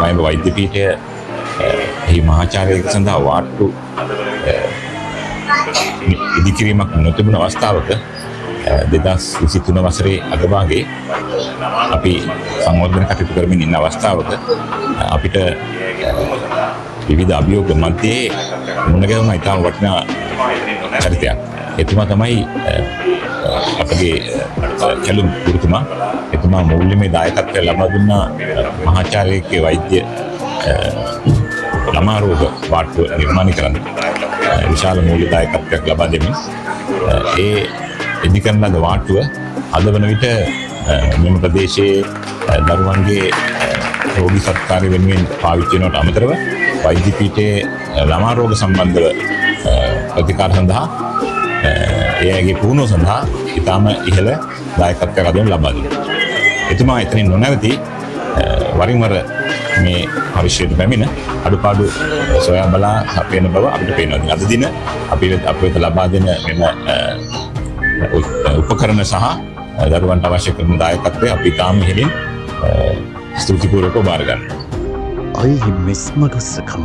මයඹ වෛද්‍ය පීඨය එහි මහාචාර්යවරයෙකු සඳහා වාට්ටු ඉදිකිරීමක් නොතිබුණ අවස්ථාවක 2023 වසරේ අගභාගයේ අපි සංවර්ධන කටයුතු කරමින් ඉන්න අවස්ථාවක අපිට විවිධ අභියෝග මැදේ මුණ ගැහුණ ඉතාම වටිනා චරිතයක්. එතුමා තමයි අපගේ කැලුම් ගුරුතුමා. එතුමා මූල්‍යමය දායකත්වය ලබා දුන්නා මහාචාර්යගේ වෛද්‍ය ළමා රෝග වාට්ටුව නිර්මාණය කරන්න. විශාල මූල්‍ය දායකත්වයක් ලබා දෙමින් ඒ ඉදිකරන ලද වාට්ටුව අද වන විට මෙම ප්‍රදේශයේ දරුවන්ගේ රෝගී සත්කාරය වෙනුවෙන් පාවිච්චි වෙනවට අමතරව වෛද්‍ය පීඨයේ ළමා රෝග සම්බන්ධව ප්‍රතිකාර සඳහා එයාගේ පුහුණුව සඳහා ඉතාම ඉහළ දායකත්වයක් අද ලබා දෙනවා. එතුමා එතනින් නොනැවතී වරින් වර මේ පරිශ්‍රයට පැමිණ අඩුපාඩු සොයා බලා අපේන බව අපිට පේනවා. අද දින අපි වෙත ලබා දෙන මෙම උපකරණ සහ දරුවන්ට අවශ්‍ය කරන දායකත්වය අපි තාම ඉහළින් ස්තුතිපූර්වකව බාර ගන්නවා. අයි මෙස්මගස්සකම